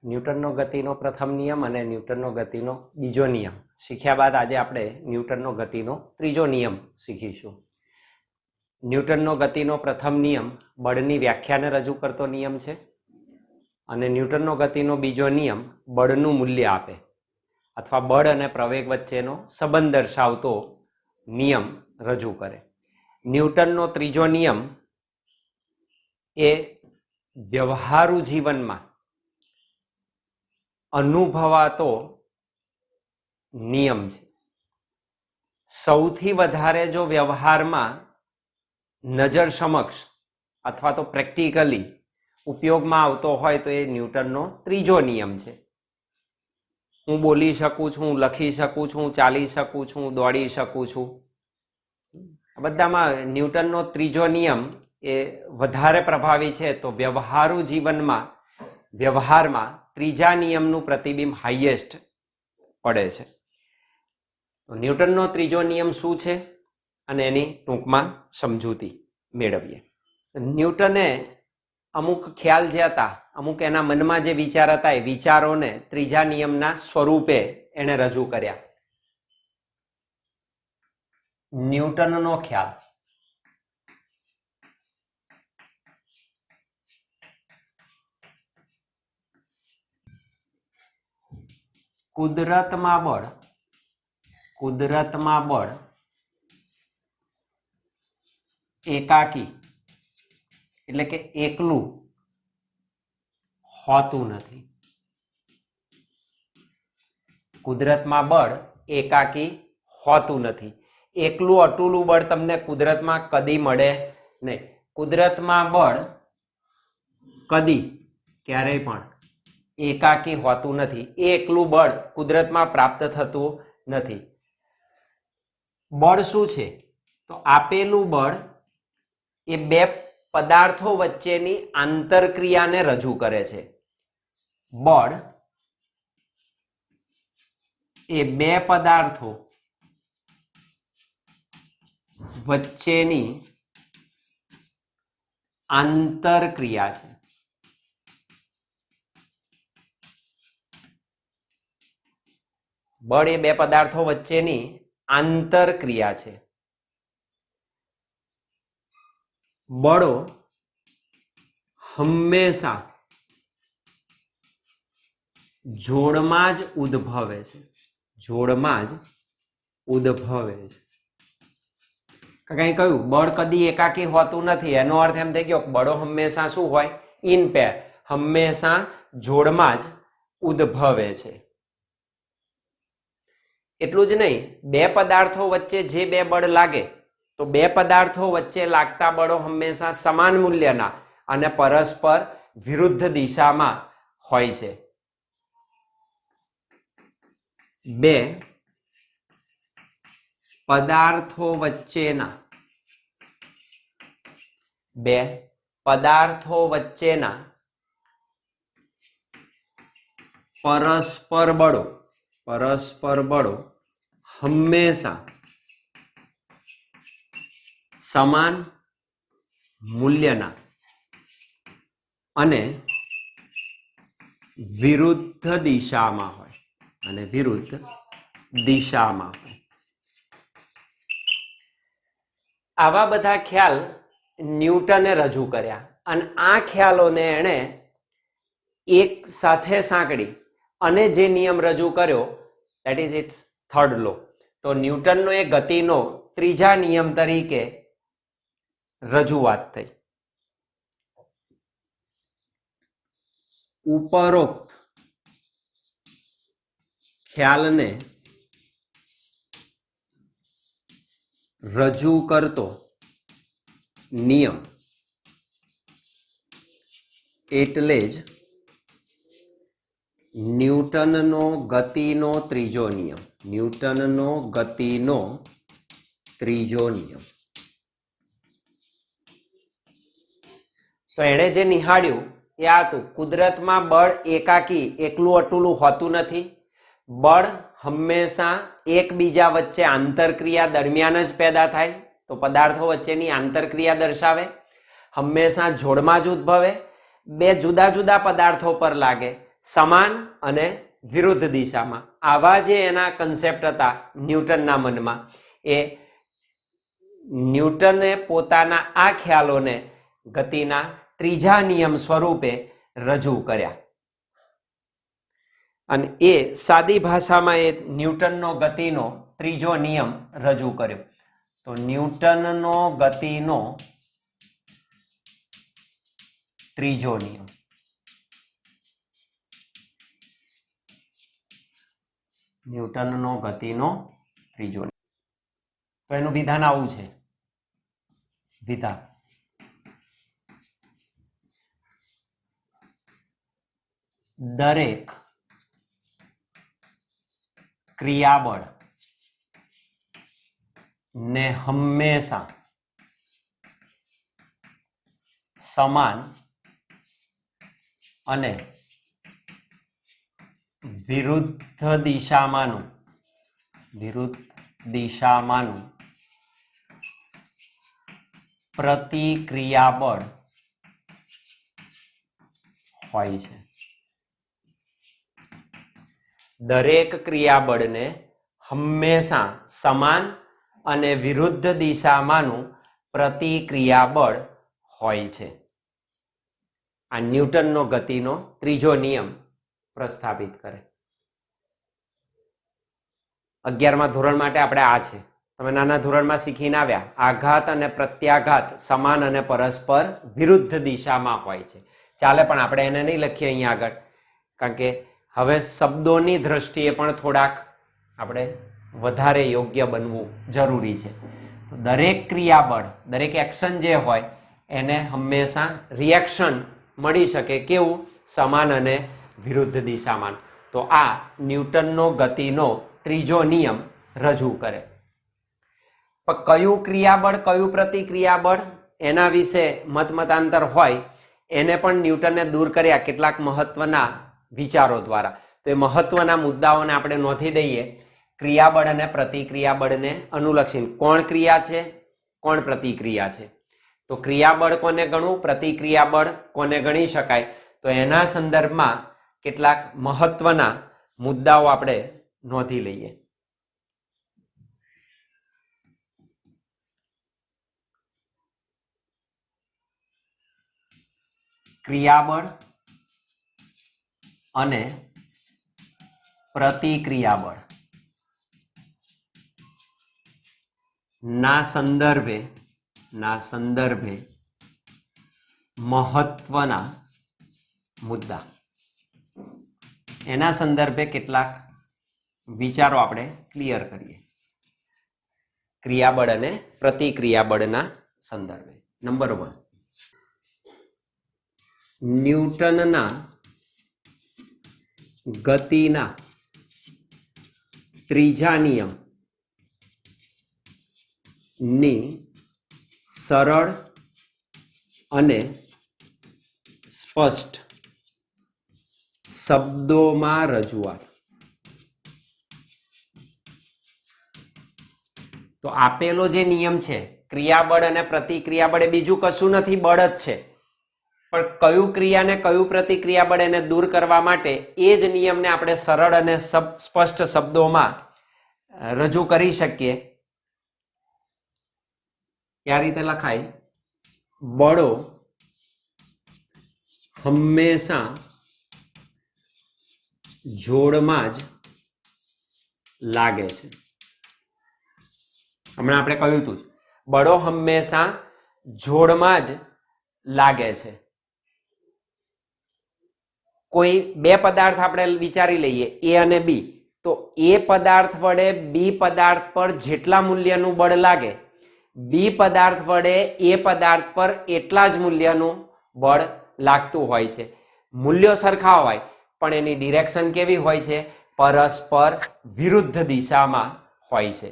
ન્યૂટનનો ગતિનો પ્રથમ નિયમ અને ન્યૂટનનો ગતિનો બીજો નિયમ શીખ્યા બાદ આજે આપણે ન્યૂટનનો ગતિનો ત્રીજો નિયમ શીખીશું. ન્યૂટનનો ગતિનો પ્રથમ નિયમ બળની વ્યાખ્યાને રજૂ કરતો નિયમ છે અને ન્યૂટનનો ગતિનો બીજો નિયમ બળનું મૂલ્ય આપે અથવા બળ અને પ્રવેગ વચ્ચેનો સંબંધ દર્શાવતો નિયમ રજૂ કરે. ન્યૂટનનો ત્રીજો નિયમ એ વ્યવહારુ જીવનમાં અનુભવાતો નિયમ છે. સૌથી વધારે જો વ્યવહારમાં નજર સમક્ષ અથવા તો પ્રેક્ટિકલી ઉપયોગમાં આવતો હોય તો એ ન્યૂટનનો ત્રીજો નિયમ છે. હું બોલી શકું છું, હું લખી શકું છું, હું ચાલી શકું છું, હું દોડી શકું છું. આ બધામાં ન્યૂટનનો ત્રીજો નિયમ એ વધારે પ્રભાવી છે. તો વ્યવહારુ જીવનમાં વ્યવહારમાં ત્રીજા નિયમનું પ્રતિબિંબ હાઈએસ્ટ પડે છે. તો ન્યૂટનનો ત્રીજો નિયમ શું છે અને એની ટૂંકમાં સમજૂતી મેળવીએ. ન્યૂટને અમુક ખ્યાલ જે હતા, અમુક એના મનમાં જે વિચાર હતા એ વિચારોને ત્રીજા નિયમના સ્વરૂપે એને રજૂ કર્યા. ન્યૂટનનો ખ્યાલ કુદરતમાં બળ એકાકી એટલે કે એકલું હોતું નથી. કુદરતમાં બળ એકાકી હોતું નથી. એકલું અટૂલું બળ તમને કુદરતમાં કદી મળે નહીં. કુદરતમાં બળ કદી ક્યારેય પણ એકાકી હોતું નથી. એકલું બળ કુદરતમાં પ્રાપ્ત થતું નથી. બળ શું છે? તો આપેલું બળ એ બે પદાર્થો વચ્ચેની આંતરક્રિયાને રજૂ કરે છે. બળ એ બે પદાર્થો વચ્ચેની આંતરક્રિયા છે. બળ એ બે પદાર્થો વચ્ચેની આંતરક્રિયા છે. બળો હંમેશા જોડમાં જ ઉદ્ભવે છે. જોડમાં જ ઉદ્ભવે છે. કઈ કહ્યું બળ કદી એકાકી હોતું નથી. એનો અર્થ એમ થઈ ગયો બળો હંમેશા શું હોય? ઇન પેર, હંમેશા જોડમાં જ ઉદ્ભવે છે. એટલું જ નહીં, બે પદાર્થો વચ્ચે જે બે બળ લાગે તો બે પદાર્થો વચ્ચે લાગતા બળો હંમેશા સમાન મૂલ્યના અને પરસ્પર વિરુદ્ધ દિશામાં હોય છે. બે પદાર્થો વચ્ચેના પરસ્પર બળો હંમેશા સમાન મૂલ્યના અને વિરુદ્ધ દિશામાં હોય. આવા બધા ખ્યાલ ન્યૂટને રજૂ કર્યા અને આ ખ્યાલોને એણે એક સાથે સાંકળી અને જે નિયમ રજૂ કર્યો that is its third law. તો ન્યૂટનનો એ ગતિનો ત્રીજા નિયમ તરીકે રજૂઆત થઈ. ઉપરોક્ત ખ્યાલને રજૂ કરતો નિયમ એટલે જ ન્યૂટનનો ગતિનો ત્રીજો નિયમ. તો એણે જે નિહાળ્યું એ આ હતું, કુદરતમાં બળ એકાકી એકલું અટૂલું હોતું નથી. બળ હંમેશા એકબીજા વચ્ચે આંતરક્રિયા દરમિયાન જ પેદા થાય. તો પદાર્થો વચ્ચેની આંતરક્રિયા દર્શાવે. હંમેશા જોડમાં જ ઉદ્ભવે. બે જુદા જુદા પદાર્થો પર લાગે, સમાન અને વિરુદ્ધ દિશામાં. આવા જે એના કન્સેપ્ટ હતા ન્યૂટનના મનમાં, એ ન્યૂટને પોતાના આ ખ્યાલોને ગતિના ત્રીજા નિયમ સ્વરૂપે રજૂ કર્યા. અને એ સાદી ભાષામાં એ ન્યૂટનનો ગતિનો ત્રીજો નિયમ રજૂ કર્યો. તો ન્યૂટનનો ગતિનો ત્રીજો નિયમ. ન્યૂટનનો ગતિનો ત્રીજો નિયમ. તો એનું વિધાન આવું છે. વિધાન: દરેક ક્રિયાબળ ને હંમેશા સમાન અને વિરુદ્ધ દિશામાંનું પ્રતિક્રિયાબળ હોય છે. દરેક ક્રિયાબળને હંમેશા સમાન અને વિરુદ્ધ દિશામાંનું પ્રતિક્રિયાબળ હોય છે. આ ન્યૂટનનો ગતિનો ત્રીજો નિયમ પ્રસ્થાપિત કરે. 11મા ધોરણ માટે આપણે આ છે. તમે નાના ધોરણમાં શીખીને આવ્યા, આઘાત અને પ્રત્યાઘાત સમાન અને પરસ્પર વિરુદ્ધ દિશામાં હોય છે. ચાલે, પણ આપણે એને નહીં લખીએ અહીંયા આગળ, કારણ કે હવે શબ્દોની દ્રષ્ટિએ પણ થોડાક આપણે વધારે યોગ્ય બનવું જરૂરી છે. દરેક ક્રિયાબળ, દરેક એક્શન જે હોય એને હંમેશા રિએક્શન મળી શકે. કેવું? સમાન અને વિરુદ્ધ દિશામાં. તો આ ન્યૂટનનો ગતિનો ત્રીજો નિયમ રજૂ કરે. પણ કયું ક્રિયાબળ, કયું પ્રતિક્રિયાબળ, એના વિશે મતમતાંતર હોય. એને પણ ન્યૂટને દૂર કર્યા કેટલાક મહત્વના વિચારો દ્વારા. તો એ મહત્વના મુદ્દાઓને આપણે નોંધી દઈએ. ક્રિયાબળ અને પ્રતિક્રિયાબળને અનુલક્ષીને કોણ ક્રિયા છે, કોણ પ્રતિક્રિયા છે. તો ક્રિયાબળ કોને ગણવું, પ્રતિક્રિયાબળ કોને ગણી શકાય, તો એના સંદર્ભમાં કેટલાક મહત્વના મુદ્દાઓ આપણે નોંધી લઈએ. ક્રિયાબળ અને પ્રતિક્રિયાબળ ના સંદર્ભે મહત્વના મુદ્દા. એના સંદર્ભે કેટલાક વિચારો આપણે ક્લિયર કરીએ. ક્રિયાબળ અને પ્રતિક્રિયાબળના સંદર્ભે. નંબર 1, ન્યૂટનના ગતિના ત્રીજા નિયમ ની સરળ અને સ્પષ્ટ શબ્દોમાં રજૂઆત. તો આપેલો જે નિયમ છે, ક્રિયાબળ અને પ્રતિક્રિયાબળ, એ બીજું કશું નથી, બળ જ છે. પણ કયું ક્રિયા ને કયું પ્રતિક્રિયાબળ એને દૂર કરવા માટે એ જ નિયમને આપણે સરળ અને સ્પષ્ટ શબ્દોમાં રજૂ કરી શકીએ. આ રીતે લખાય: બળો હંમેશા જોડમાં જ લાગે છે. હમણાં આપણે કહ્યું હતું, બળો હંમેશા જોડમાં જ લાગે છે. કોઈ બે પદાર્થ આપણે વિચારી લઈએ, એ અને બી. તો એ પદાર્થ વડે બી પદાર્થ પર જેટલા મૂલ્યનું બળ લાગે, બી પદાર્થ વડે એ પદાર્થ પર એટલા જ મૂલ્યનું બળ લાગતું હોય છે. મૂલ્યો સરખા હોય, પણ એની ડિરેક્શન કેવી હોય છે? પરસ્પર વિરુદ્ધ દિશામાં હોય છે.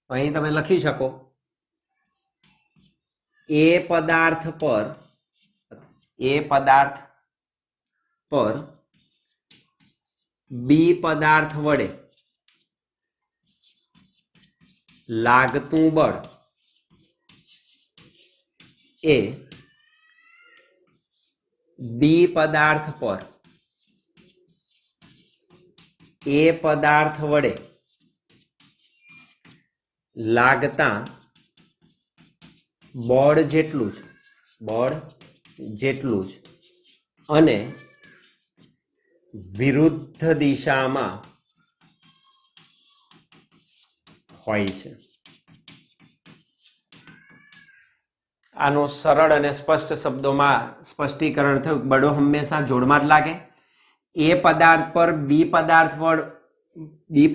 અહીં તમે લખી શકો, એ પદાર્થ પર બી પદાર્થ વડે લાગતું બળ એ બી પદાર્થ પર એ પદાર્થ વડે લાગતા બળ જેટલું જ અને વિરુદ્ધ દિશામાં હોય છે. આનું સરળ અને સ્પષ્ટ શબ્દોમાં સ્પષ્ટીકરણ થયું. બળો હંમેશા જોડમાં જ લાગે. એ પદાર્થ પર બી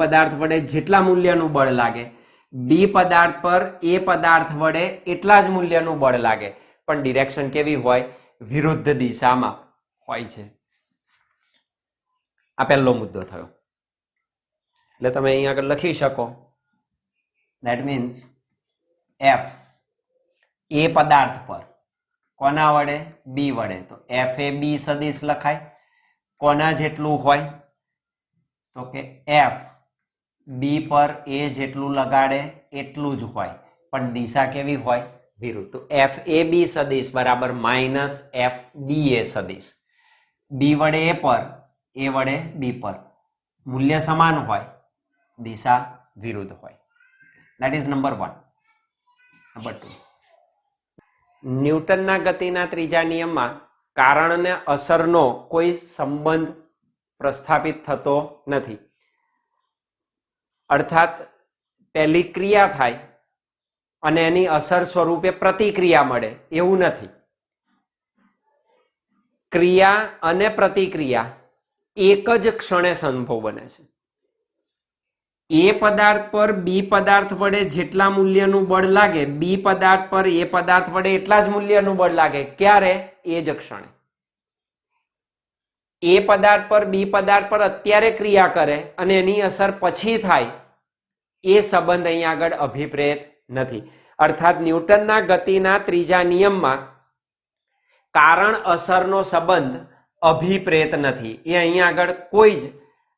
પદાર્થ વડે જેટલા મૂલ્યનું બળ લાગે, બી પદાર્થ પર એ પદાર્થ વડે એટલા જ મૂલ્યનું બળ લાગે, પણ ડિરેક્શન કેવી હોય? વિરુદ્ધ દિશામાં હોય છે. આ પહેલો મુદ્દો થયો. એટલે તમે અહીં આગળ લખી શકો, ધેટ મીન્સ એફ એ પદાર્થ પર કોના વડે? બી વડે. તો એફ એ બી સદિશ લખાય. કોના જેટલું હોય? તો કે એફ બી પર એ જેટલું લગાડે એટલું જ હોય, પણ દિશા કેવી હોય? વિરુદ્ધ. તો એફ એ બી સદિશ બરાબર માઇનસ એફ બી એ સદિશ. બી વડે એ પર, એ વડે બી પર મૂલ્ય સમાન હોય, દિશા વિરુદ્ધ હોય. That is number 1. નંબર 2, ન્યૂટનના ગતિના ત્રીજા નિયમમાં કારણ અને અસરનો કોઈ સંબંધ પ્રસ્થાપિત થતો નથી. અર્થાત પહેલી ક્રિયા થાય અને એની અસર સ્વરૂપે પ્રતિક્રિયા મળે એવું નથી. ક્રિયા અને પ્રતિક્રિયા એક જ ક્ષણે સંભવ બને છે. એ પદાર્થ પર બી પદાર્થ વડે જેટલા મૂલ્યનું બળ લાગે, બી પદાર્થ પર એ પદાર્થ વડે એટલા જ મૂલ્યનું બળ લાગે. ક્યારે? એ જ ક્ષણે. એ પદાર્થ પર બી પદાર્થ પર અત્યારે ક્રિયા કરે અને એની અસર પછી થાય, એ સંબંધ અહીં આગળ અભિપ્રેત નથી. અર્થાત ન્યૂટનના ગતિના ત્રીજા નિયમમાં કારણ અસરનો સંબંધ અભિપ્રેત નથી. એ અહીં આગળ કોઈ જ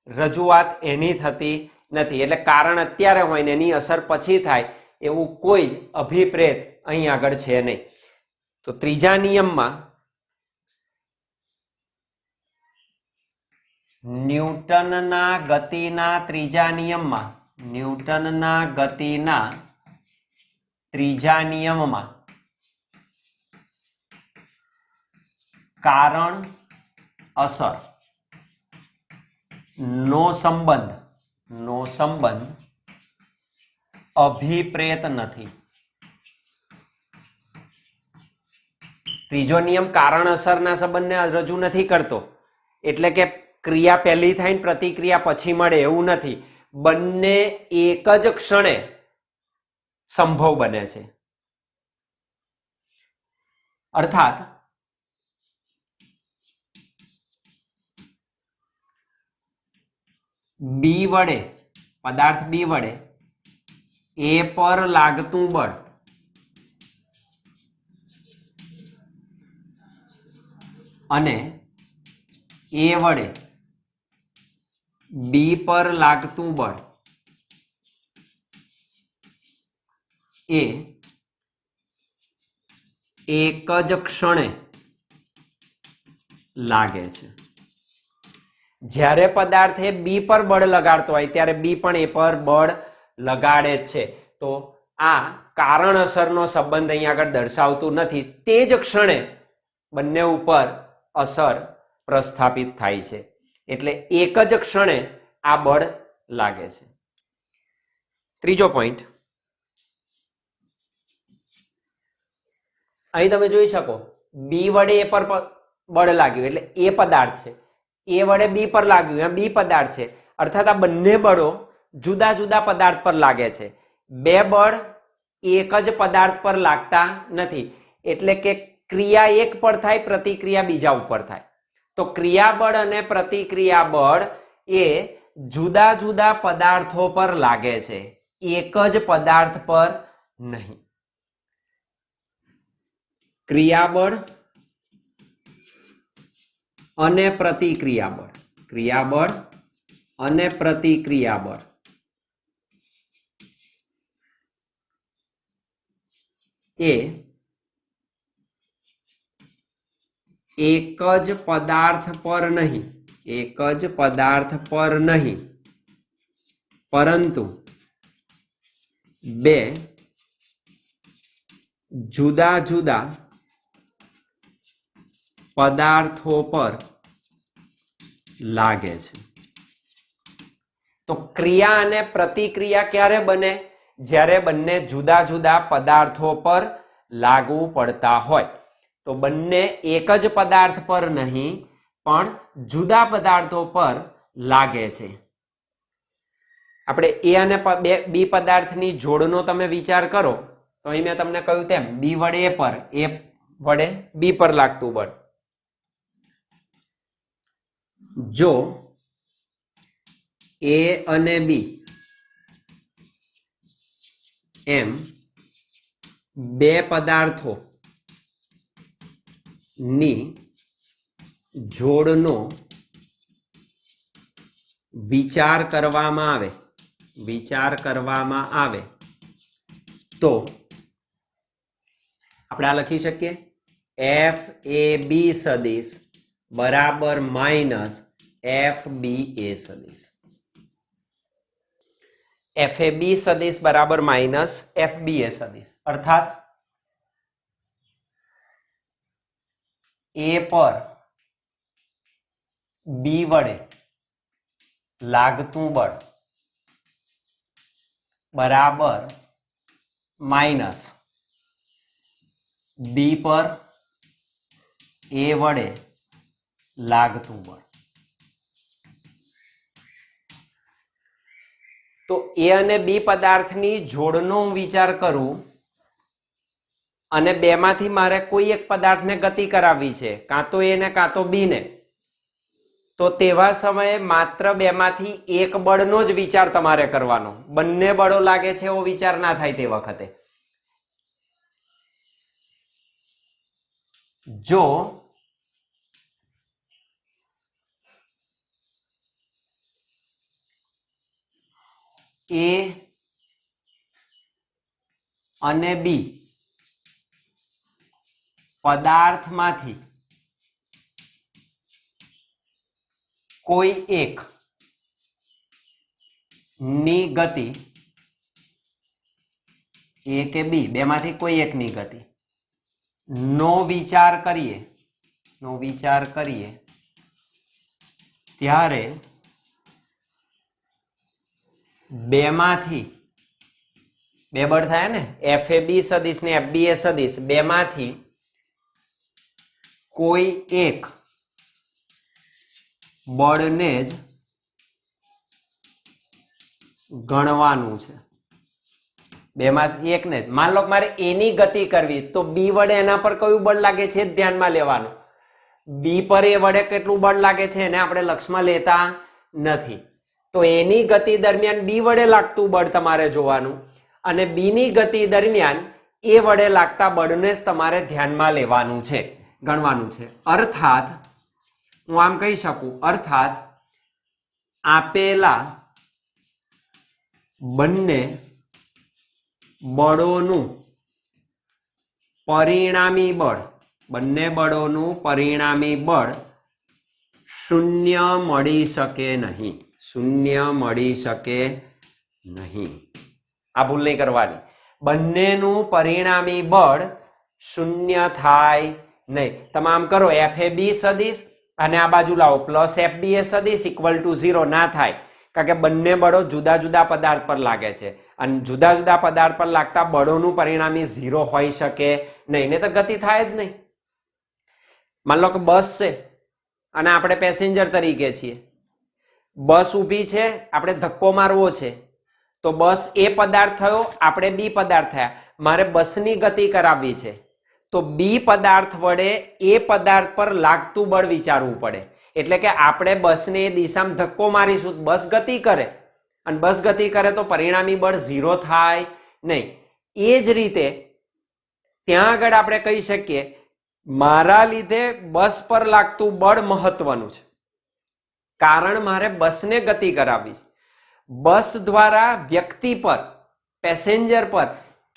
રજૂઆત એની થતી નથી. એટલે કારણ અત્યારે હોય ને એની અસર પછી થાય એવું કોઈ જ અભિપ્રેત અહીં આગળ છે નહીં. તો ત્રીજા નિયમમાં ન્યૂટનના ગતિના ત્રીજા નિયમમાં કારણ અસર નો સંબંધ અભિપ્રેત નથી. ત્રીજો નિયમ કારણ અસરના સંબંધને રજૂ નથી કરતો. એટલે કે ક્રિયા પહેલી થાય ને પ્રતિક્રિયા પછી મળે એવું નથી. બંને એક જ ક્ષણે સંભવ બને છે. અર્થાત બી વડે, પદાર્થ બી વડે એ પર લાગતું બળ અને એ વડે બી પર લાગતું બળ એ એક જ ક્ષણે લાગે છે. જ્યારે પદાર્થ એ બી પર બળ લગાડતો હોય ત્યારે બી પણ એ પર બળ લગાડે જ છે. તો આ કારણ અસરનો સંબંધ અહીં આગળ દર્શાવતું નથી. તે જ ક્ષણે બંને ઉપર અસર પ્રસ્થાપિત થાય છે. એટલે એક જ ક્ષણે આ બળ લાગે છે. ત્રીજો પોઈન્ટ, અહીં તમે જોઈ શકો બી વડે એ પર બળ લાગ્યું એટલે એ પદાર્થ છે, એ વડે બી પર લાગ્યું, બી પદાર્થ છે. અર્થાત આ બંને બળો જુદા જુદા પદાર્થ પર લાગે છે. બે બળ એક જ પદાર્થ પર લાગતા નથી. એટલે કે ક્રિયા એક પર થાય, પ્રતિક્રિયા બીજા ઉપર થાય. તો ક્રિયાબળ અને પ્રતિક્રિયા બળ એ જુદા જુદા પદાર્થો પર લાગે છે, એક જ પદાર્થ પર નહીં. ક્રિયાબળ અને પ્રતિક્રિયાબળ એ એક જ પદાર્થ પર નહીં પરંતુ બે જુદા જુદા પદાર્થો પર લાગે છે. તો ક્રિયા અને પ્રતિક્રિયા ક્યારે બને? જ્યારે બંને જુદા જુદા પદાર્થો પર લાગુ પડતા હોય. તો બંને એક જ પદાર્થ પર નહીં પણ જુદા પદાર્થો પર લાગે છે. આપણે એ અને બી પદાર્થની જોડનો તમે વિચાર કરો તો અહીં મેં તમને કહ્યું તેમ બી વડે એ પર, એ વડે બી પર લાગતું બળ. જો એ અને બી એમ બે પદાર્થો ની જોડનો વિચાર કરવામાં આવે તો આપણે આ લખી શકીએ એફ એ બી સદિશ બરાબર માઇનસ એફ બી એ સદિશ. એફ એ બી સદિશ બરાબર માઇનસ એફ બી એ સદિશ અર્થાત એ પર બી વડે લાગતું બળ બરાબર માઇનસ બી પર એ વડે લાગતું બળ. તો એ અને બી પદાર્થની જોડનો હું વિચાર કરું અને બેમાંથી મારે કોઈ એક પદાર્થને ગતિ કરાવવી છે, કાં તો એ ને કાં તો બી ને, તો તેવા સમયે માત્ર બેમાંથી એક બળનો જ વિચાર તમારે કરવાનો. બંને બળો લાગે છે એવો વિચાર ના થાય તે વખતે. જો એ અને બી પદાર્થમાંથી કોઈ એક ની ગતિ, એ કે બી બેમાંથી કોઈ એકની ગતિ નો વિચાર કરીએ ત્યારે બેમાંથી બે બળ થાય ને, એફ એ બી સદિશ ને એફ બી એ સદિશ, બેમાંથી કોઈ એક બળને જ ગણવાનું છે. બેમાંથી એકને જ. માન લો મારે એની ગતિ કરવી તો બી વડે એના પર કયું બળ લાગે છે ધ્યાનમાં લેવાનું. બી પર એ વડે કેટલું બળ લાગે છે એને આપણે લક્ષમાં લેતા નથી. તો એની ગતિ દરમિયાન બી વડે લાગતું બળ તમારે જોવાનું અને બી ની ગતિ દરમિયાન એ વડે લાગતા બળને જ તમારે ધ્યાનમાં લેવાનું છે, ગણવાનું છે. અર્થાત હું આમ કહી શકું, અર્થાત આપેલા બંને બળોનું પરિણામી બળ, બંને બળોનું પરિણામી બળ શૂન્ય મળી શકે નહીં. આ ભૂલ નહીં કરવાની. બંનેનું પરિણામી બળ શૂન્ય થાય નહીં. તમે આમ કરો એફ એ બી સદિશ અને આ બાજુ લાવો પ્લસ એફ બી એ સદિશ ઇક્વલ ટુ 0 ના થાય, કારણ કે બંને બળો જુદા જુદા પદાર્થ પર લાગે છે અને જુદા જુદા પદાર્થ પર લાગતા બળોનું પરિણામી 0 હોઈ શકે નહીં, ને તો ગતિ થાય જ નહીં. માન લો કે બસ છે અને આપણે પેસેન્જર તરીકે છીએ. બસ ઊભી છે, આપણે ધક્કો મારવો છે તો બસ એ પદાર્થ થયો, આપણે બી પદાર્થ થયા. મારે બસની ગતિ કરાવવી છે તો બી પદાર્થ વડે એ પદાર્થ પર લાગતું બળ વિચારવું પડે. એટલે કે આપણે બસને એ દિશામાં ધક્કો મારીશું, બસ ગતિ કરે અને બસ ગતિ કરે તો પરિણામી બળ 0 થાય નહીં. એ જ રીતે ત્યાં આગળ આપણે કહી શકીએ મારા લીધે બસ પર લાગતું બળ મહત્વનું છે, કારણ મારે બસને ગતિ કરાવવી છે. બસ દ્વારા વ્યક્તિ પર, પેસેન્જર પર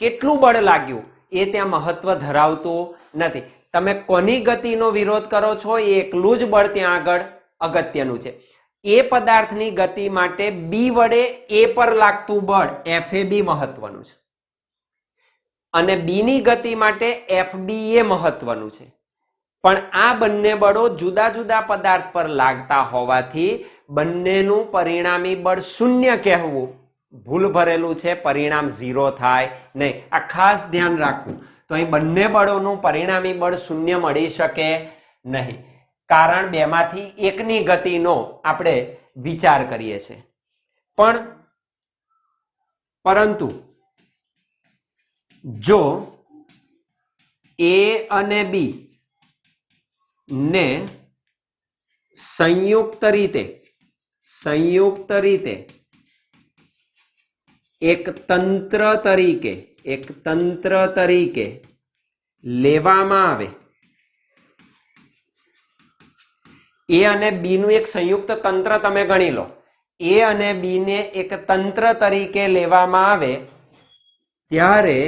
કેટલું બળ લાગ્યું એ ત્યાં મહત્વ ધરાવતું નથી. તમે કોની ગતિનો વિરોધ કરો છો એ એકલું જ બળ ત્યાં આગળ અગત્યનું છે. એ પદાર્થની ગતિ માટે બી વડે એ પર લાગતું બળ FAB મહત્વનું છે અને બી ની ગતિ માટે FBA મહત્વનું છે, પણ આ બંને બળો જુદા જુદા પદાર્થ પર લાગતા હોવાથી બંનેનું પરિણામી બળ શૂન્ય કહેવું ભૂલ ભરેલું છે, પરિણામ 0 થાય નહીં. આ ખાસ ધ્યાન રાખવું. તો અહીં બંને બળોનું પરિણામી બળ શૂન્ય મળી શકે નહીં, કારણ બેમાંથી એકની ગતિનો આપણે વિચાર કરીએ છીએ. પરંતુ જો A અને B ને સંયુક્ત રીતે એક તંત્ર તરીકે લેવામાં આવે, A અને B નું એક સંયુક્ત તંત્ર તમે ગણી લો, A અને B ને એક તંત્ર તરીકે લેવામાં આવે ત્યારે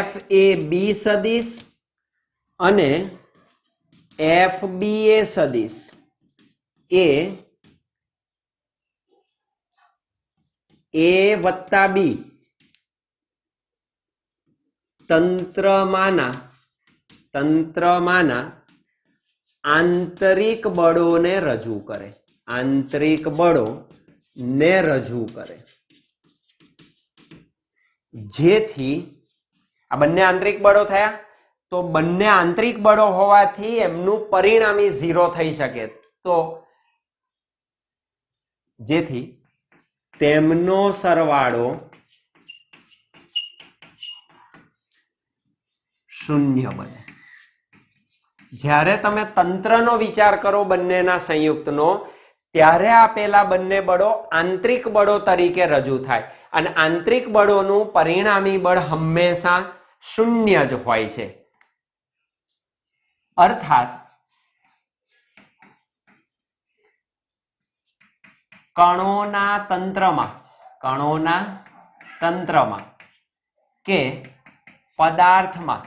FAB સદિશ અને FBA સદિશ એ A વત્તા B તંત્રમાંના આંતરિક બળોને રજૂ કરે, જેથી આ બંને આંતરિક બળો થયા. તો બંને આંતરિક બળો હોવાથી એમનું પરિણામી 0 થઈ શકે, તો જેથી તેમનો સરવાળો 0 બને. જ્યારે તમે તંત્રનો વિચાર કરો બંનેના સંયુક્તનો, ત્યારે આપેલા બંને બળો આંતરિક બળો તરીકે રજૂ થાય અને આંતરિક બળોનું પરિણામી બળ હંમેશા 0 જ હોય છે. અર્થાત કણોના તંત્રમાં કે પદાર્થમાં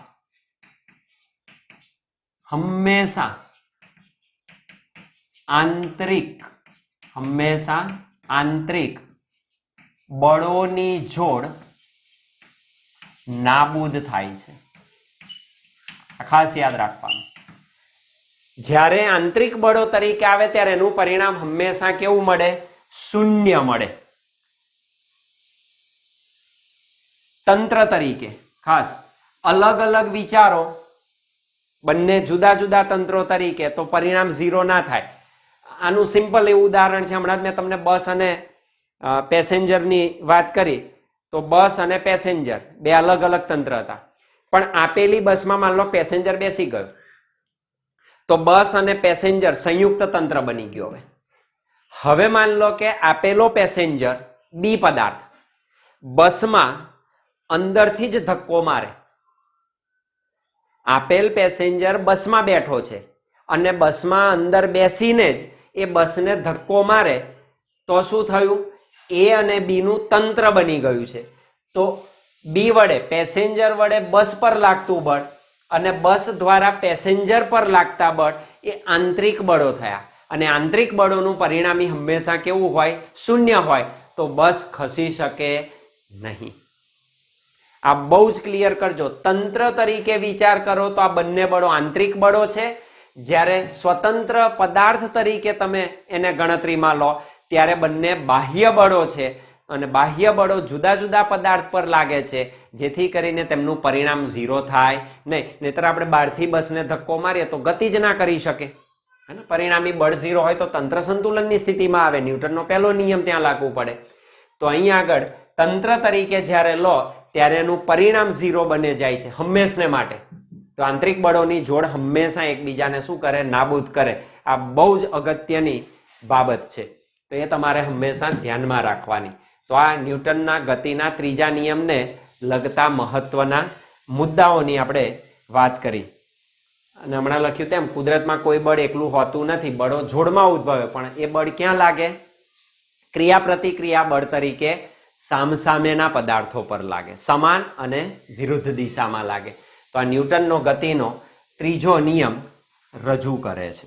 હંમેશા આંતરિક બળોની જોડ નાબૂદ થાય છે. ખાસ યાદ રાખવાનું, જ્યારે આંતરિક બળો તરીકે આવે ત્યારે એનું પરિણામ હંમેશા કેવું મળે? 0 મળે. તંત્ર તરીકે ખાસ અલગ અલગ વિચારો, બંને જુદા જુદા તંત્રો તરીકે, તો પરિણામ 0 ના થાય. આનું સિમ્પલ એવું ઉદાહરણ છે, હમણાં જ મેં તમને બસ અને પેસેન્જરની વાત કરી. તો બસ અને પેસેન્જર બે અલગ અલગ તંત્ર હતા, પણ આપેલી બસમાં માન લો પેસેન્જર બેસી ગયો, તો બસ અને પેસેન્જર સંયુક્ત તંત્ર બની ગયો. હવે માન લો કે આપેલો પેસેન્જર બી પદાર્થ બસમાં અંદરથી જ ધક્કો મારે. આપેલ પેસેન્જર બસમાં બેઠો છે અને બસમાં અંદર બેસીને જ એ બસને ધક્કો મારે, તો શું થયું? A અને B નું તંત્ર બની ગયું છે. તો બી વડે પેસેન્જર વડે બસ પર લાગતું બળ અને બસ દ્વારા પેસેન્જર પર લાગતા બળ એ આંતરિક બળો થયા, અને આંતરિક બળોનું પરિણામી હંમેશા કેવું હોય? 0 હોય. તો બસ ખસી શકે નહીં. આ બહુ જ ક્લિયર કરજો. તંત્ર તરીકે વિચાર કરો તો આ બંને બળો આંતરિક બળો છે, જ્યારે સ્વતંત્ર પદાર્થ તરીકે તમે એને ગણતરીમાં લો ત્યારે બંને બાહ્ય બળો છે, અને બાહ્ય બળો જુદા જુદા પદાર્થ પર લાગે છે, જેથી કરીને તેમનું પરિણામ 0 થાય નહીં. નહીતર આપણે બહારથી બસને ધક્કો મારીએ તો ગતિ જ ના કરી શકે. પરિણામી બળ 0 હોય તો તંત્ર સંતુલનની સ્થિતિમાં આવે. ન્યૂટનનો પહેલો નિયમ ત્યાં લાગુ પડે. તો અહીં આગળ તંત્ર તરીકે જ્યારે લો ત્યારે એનું પરિણામ 0 બને જાય છે હંમેશને માટે. તો આંતરિક બળોની જોડ હંમેશા એકબીજાને શું કરે? નાબૂદ કરે. આ બહુ જ અગત્યની બાબત છે, તો એ તમારે હંમેશા ધ્યાનમાં રાખવાની. તો આ ન્યૂટનના ગતિના ત્રીજા નિયમને લગતા મહત્વના મુદ્દાઓની આપણે વાત કરી. અને હમણાં લખ્યું તેમ કુદરતમાં કોઈ બળ એકલું હોતું નથી, બળો જોડમાં ઉદ્ભવે, પણ એ બળ ક્યાં લાગે? ક્રિયા પ્રતિક્રિયા બળ તરીકે સામસામેના પદાર્થો પર લાગે, સમાન અને વિરુદ્ધ દિશામાં લાગે. તો આ ન્યૂટનનો ગતિનો ત્રીજો નિયમ રજૂ કરે છે.